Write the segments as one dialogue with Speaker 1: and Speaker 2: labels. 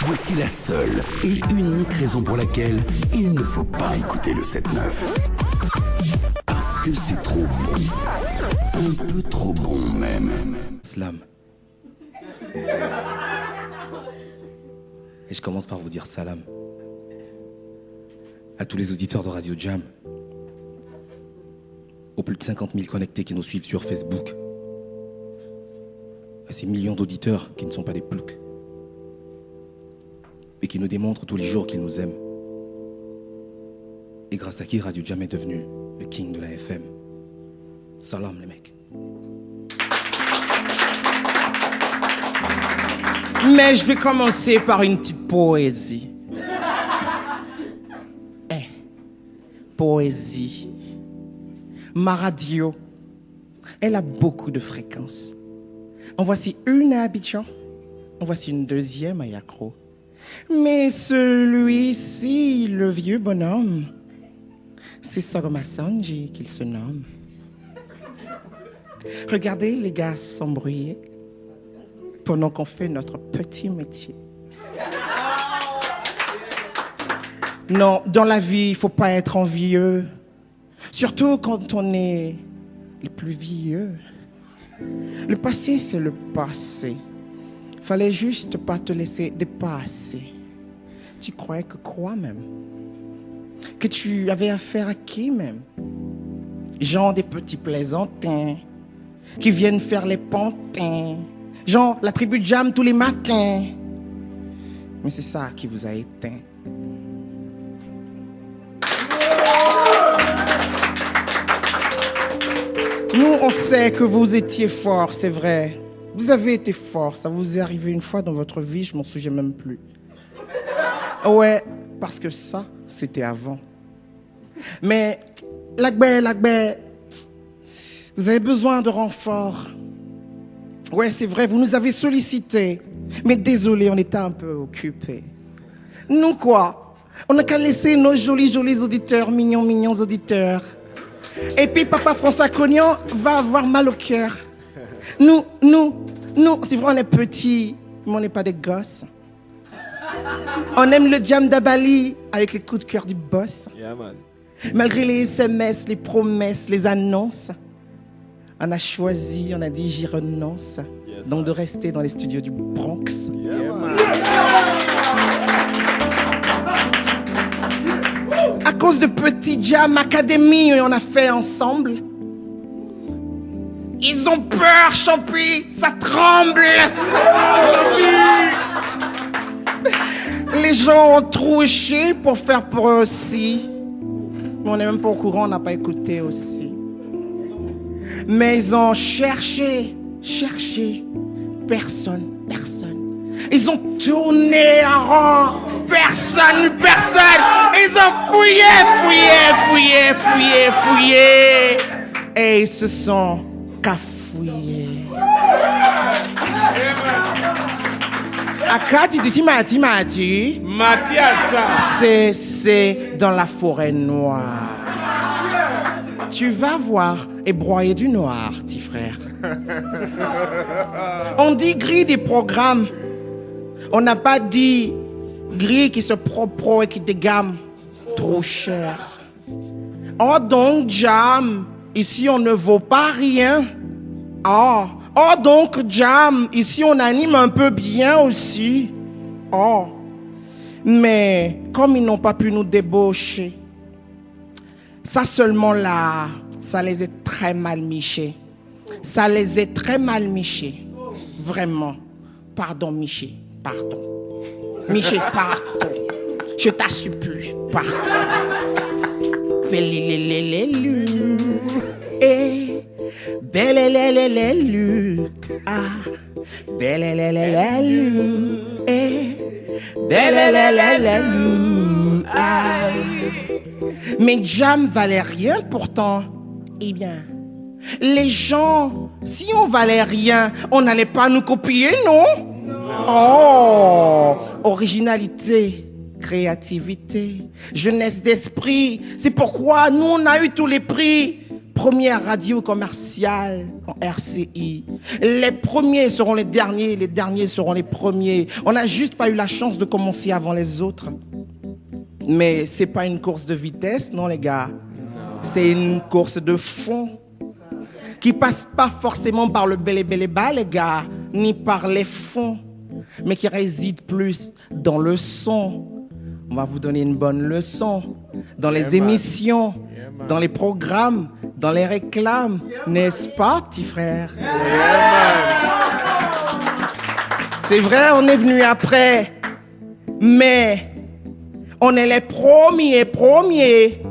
Speaker 1: Voici la seule et unique raison pour laquelle il ne faut pas écouter le 7-9. Parce que c'est trop bon. Un peu trop bon même.
Speaker 2: Slam. Et je commence par vous dire salam. À tous les auditeurs de Radio Jam. Aux plus de 50 000 connectés qui nous suivent sur Facebook. À ces millions d'auditeurs qui ne sont pas des ploucs. Et qui nous démontrent tous les jours qu'ils nous aiment. Et grâce à qui Radio Jam est devenu le king de la FM. Salam les mecs.
Speaker 3: Mais je vais commencer par une petite poésie. Poésie. Ma radio, elle a beaucoup de fréquences. En voici une à Abidjan, en voici une deuxième à Yacro. Mais celui-ci, le vieux bonhomme, c'est Soroma Sanji qu'il se nomme. Regardez les gars s'embrouiller pendant qu'on fait notre petit métier. Non, dans la vie, il ne faut pas être envieux. Surtout quand on est le plus vieux. Le passé, c'est le passé. Fallait juste pas te laisser dépasser. Tu croyais que quoi même? Que tu avais affaire à qui même? Genre des petits plaisantins qui viennent faire les pantins. Genre la tribu de Jam tous les matins. Mais c'est ça qui vous a éteint. Nous, on sait que vous étiez fort, c'est vrai. Vous avez été fort, ça vous est arrivé une fois dans votre vie, je m'en souviens même plus. Ouais, parce que ça, c'était avant. Mais, Lagbé, vous avez besoin de renfort. Ouais, c'est vrai, vous nous avez sollicité. Mais désolé, on était un peu occupés. Nous quoi? On n'a qu'à laisser nos jolis auditeurs, mignons auditeurs. Et puis papa François Cognon va avoir mal au cœur. Nous, c'est vrai, on est petits, mais on n'est pas des gosses. On aime le jam d'Abali avec les coups de cœur du boss.
Speaker 4: Yeah, man.
Speaker 3: Malgré les SMS, les promesses, les annonces, on a choisi, on a dit j'y renonce.
Speaker 4: Yes,
Speaker 3: donc de rester dans les studios du Bronx.
Speaker 4: Yeah, man.
Speaker 3: À cause de Petit Jam Academy, on a fait ensemble. Ils ont peur, Champi, ça tremble. Les gens ont trouché pour faire pour eux aussi. Mais on n'est même pas au courant, on n'a pas écouté aussi. Mais ils ont cherché, personne. Ils ont tourné en rond, personne. Ils ont fouillé. Et ils se sont cafouillés. Akati dit Timati.
Speaker 5: Mathias.
Speaker 3: C'est dans la forêt noire. Tu vas voir et broyer du noir, petit frère. On dit gris des programmes. On n'a pas dit gris qui se pro et qui dégamme. Trop cher. Oh donc Jam, ici on ne vaut pas rien. Oh donc Jam, ici on anime un peu bien aussi. Oh, mais comme ils n'ont pas pu nous débaucher, ça seulement là, ça les est très mal michés. Vraiment. Pardon, Miché, pardon. Je t'assupplie, pardon. Belélélélélou. Eh, belélélélélou. Ah, belélélélélou. Eh, belélélélélou. Ah. Mais Jam valait rien pourtant. Eh bien, les gens, si on valait rien, on n'allait pas nous copier, non? Oh, originalité, créativité, jeunesse d'esprit. C'est pourquoi nous, on a eu tous les prix. première radio commerciale en RCI. Les premiers seront les derniers seront les premiers. On n'a juste pas eu la chance de commencer avant les autres. Mais c'est pas une course de vitesse, non les gars. C'est une course de fond qui passe pas forcément par le bas, les gars, ni par les fonds, mais qui réside plus dans le son. On va vous donner une bonne leçon dans les émissions, dans les programmes, dans les réclames, n'est-ce pas, petit frère? C'est vrai, on est venu après, mais on est les premiers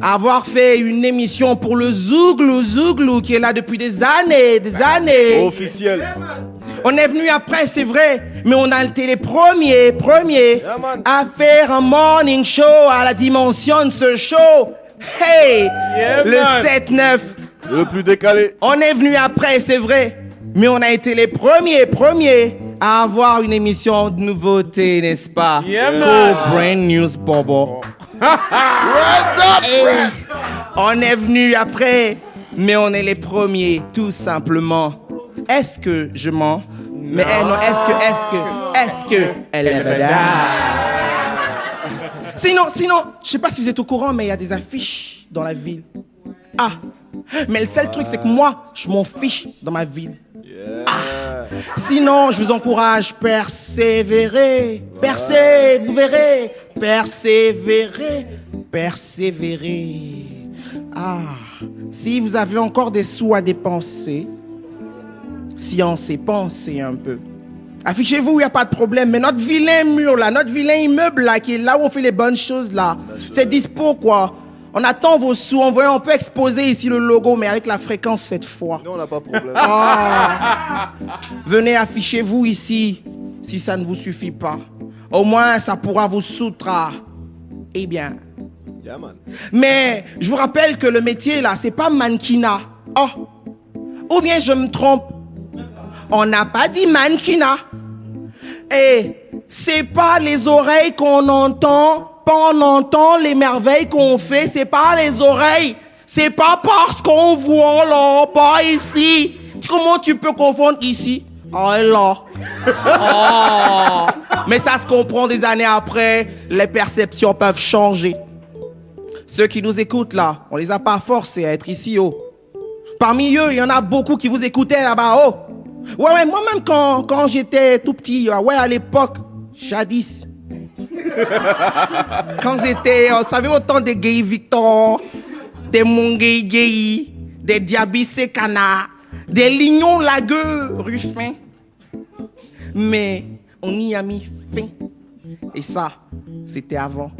Speaker 3: à avoir fait une émission pour le Zouglou qui est là depuis des années.
Speaker 4: Officiel.
Speaker 3: On est venu après, c'est vrai, mais on a été les premiers à faire un morning show à la dimension de ce show. Hey, le 7-9.
Speaker 4: Le plus décalé.
Speaker 3: On est venu après, c'est vrai, mais on a été les premiers à avoir une émission de nouveauté, n'est-ce pas? Brand News Bobo. Hey, on est venu après, mais on est les premiers, tout simplement. Est-ce que je mens? Mais non, est-ce que elle est là? Sinon, je sais pas si vous êtes au courant, mais il y a des affiches dans la ville. Ah, mais le seul truc, c'est que moi, je m'en fiche dans ma ville. Ah. Sinon, je vous encourage, persévérer. Vous verrez. Persévérer. Ah, si vous avez encore des sous à dépenser, science pensez un peu. Affichez-vous, il n'y a pas de problème. Mais notre vilain mur là, notre vilain immeuble là, qui est là où on fait les bonnes choses là, c'est dispo quoi. On attend vos sous, on peut exposer ici le logo, mais avec la fréquence cette fois.
Speaker 4: Non, on n'a pas de problème.
Speaker 3: Ah. Venez, affichez-vous ici, si ça ne vous suffit pas. Au moins, ça pourra vous soutra. Eh bien.
Speaker 4: Yeah, man.
Speaker 3: Mais je vous rappelle que le métier là, c'est pas mannequinat. Oh. Ou bien je me trompe. On n'a pas dit mannequinat. Et c'est pas les oreilles qu'on entend. Pas on entend les merveilles qu'on fait, c'est pas les oreilles. C'est pas parce qu'on voit là, pas ici. Comment tu peux confondre ici? Oh là. Oh. Mais ça se comprend des années après, les perceptions peuvent changer. Ceux qui nous écoutent là, on les a pas forcés à être ici, oh. Parmi eux, il y en a beaucoup qui vous écoutaient là-bas, oh. Ouais, moi-même quand j'étais tout petit, ouais, à l'époque, jadis. Quand j'étais, on savait autant des Gay Victor, des Mongay Gay, des Diabissé Cana, des Lignons Lagueux Ruffin. Mais on y a mis fin. Et ça, c'était avant.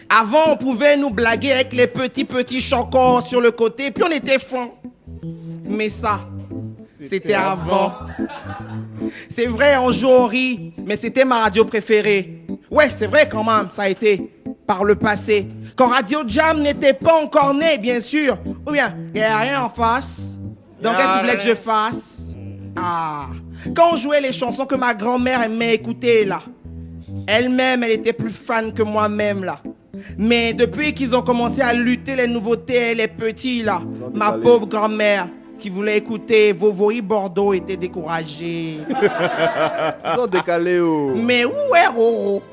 Speaker 3: Avant, on pouvait nous blaguer avec les petits chocos sur le côté, puis on était fin. Mais ça, c'était avant. C'est vrai, un jour on rit, mais c'était ma radio préférée. Ouais, c'est vrai quand même, ça a été par le passé. Quand Radio Jam n'était pas encore né, bien sûr. Ou bien, il n'y a rien en face. Donc, qu'est-ce que tu voulais que je fasse? Ah, quand on jouait les chansons que ma grand-mère aimait écouter, là. Elle-même, elle était plus fan que moi-même, là. Mais depuis qu'ils ont commencé à lutter les nouveautés, les petits, là, ma pauvre grand-mère, qui voulait écouter Vovoï Bordeaux était découragée.
Speaker 4: Ils ont décalé, oh.
Speaker 3: Mais où est Roro?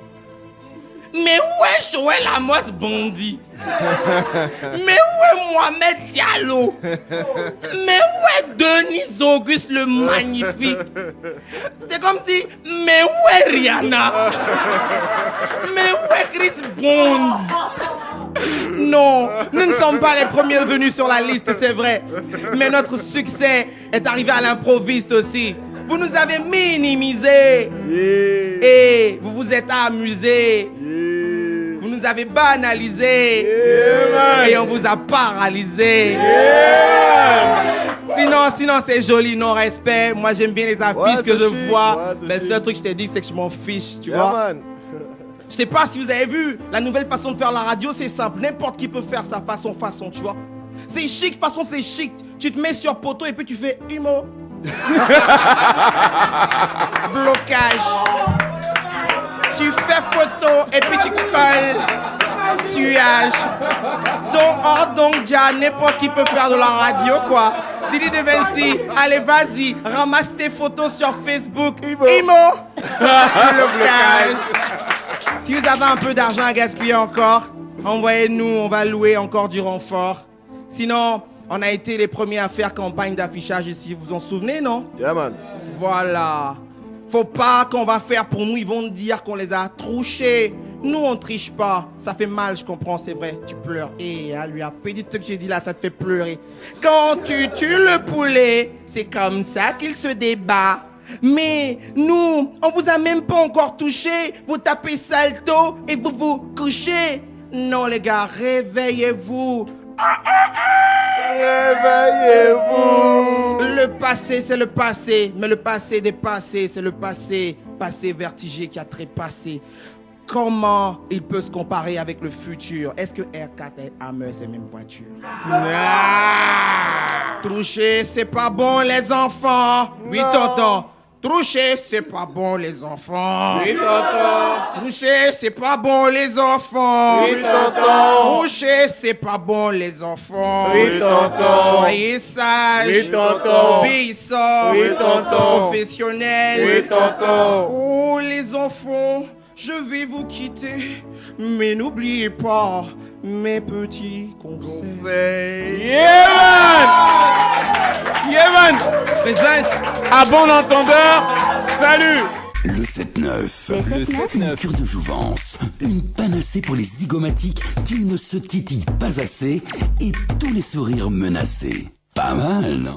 Speaker 3: Mais où est Joël Amos Bondi? Mais où est Mohamed Diallo? Mais où est Denis Auguste le Magnifique? C'est comme si, mais où est Rihanna? Mais où est Chris Bond? Non, nous ne sommes pas les premiers venus sur la liste, c'est vrai. Mais notre succès est arrivé à l'improviste aussi. Vous nous avez minimisés.
Speaker 4: Yeah.
Speaker 3: Et vous vous êtes amusés.
Speaker 4: Yeah.
Speaker 3: Vous nous avez banalisés.
Speaker 4: Yeah.
Speaker 3: Et on vous a paralysés.
Speaker 4: Yeah.
Speaker 3: Sinon c'est joli, non respect. Moi j'aime bien les affiches que je
Speaker 4: chic.
Speaker 3: vois.
Speaker 4: Ouais,
Speaker 3: Mais le seul truc que je t'ai dit, c'est que je m'en fiche, tu
Speaker 4: Yeah,
Speaker 3: vois.
Speaker 4: man.
Speaker 3: Je sais pas si vous avez vu, la nouvelle façon de faire la radio, c'est simple. N'importe qui peut faire sa façon, tu vois. C'est chic, façon c'est chic. Tu te mets sur poteau et puis tu fais humo. Blocage. Tu fais photo et puis tu colles. Tuage. Donc, déjà, n'importe qui peut faire de la radio, quoi. Didi De Vinci, allez, vas-y, ramasse tes photos sur Facebook. Imo. Le blocage. Si vous avez un peu d'argent à gaspiller encore, envoyez-nous, on va louer encore du renfort. Sinon, on a été les premiers à faire campagne d'affichage ici, vous vous en souvenez, non?
Speaker 4: Yeah, man.
Speaker 3: Voilà. Faut pas qu'on va faire pour nous, ils vont nous dire qu'on les a trouchés. Nous, on triche pas. Ça fait mal, je comprends, c'est vrai. Tu pleures. Et lui a pédé tout ce que j'ai dit là, ça te fait pleurer. Quand tu tues le poulet, c'est comme ça qu'il se débat. Mais nous, on vous a même pas encore touché. Vous tapez salto et vous vous couchez. Non, les gars, réveillez-vous.
Speaker 4: Réveillez-vous.
Speaker 3: Le passé, c'est le passé. Mais le passé dépassé, c'est le passé. Passé vertigé qui a trépassé. Comment il peut se comparer avec le futur? Est-ce que R4 et Hammer, c'est la même voiture? Troucher, c'est pas bon, les enfants. Oui, tonton. Troucher, c'est pas bon, les enfants.
Speaker 5: Oui, tonton.
Speaker 3: Troucher, c'est pas bon, les enfants.
Speaker 5: Oui, tonton.
Speaker 3: Troucher, c'est pas bon, les enfants.
Speaker 5: Oui, tonton.
Speaker 3: Soyez sages.
Speaker 5: Oui, tonton.
Speaker 3: Obéissants.
Speaker 5: Oui, tonton.
Speaker 3: Professionnels.
Speaker 5: Oui, tonton.
Speaker 3: Oh, les enfants, je vais vous quitter. Mais n'oubliez pas mes petits conseils.
Speaker 5: Yeah, man. Yeah, man.
Speaker 3: Présente.
Speaker 5: À bon entendeur, salut.
Speaker 1: Le 7-9.
Speaker 6: Le 7-9.
Speaker 1: Une cure de jouvence. Une panacée pour les zygomatiques qui ne se titillent pas assez et tous les sourires menacés. Pas mal, non?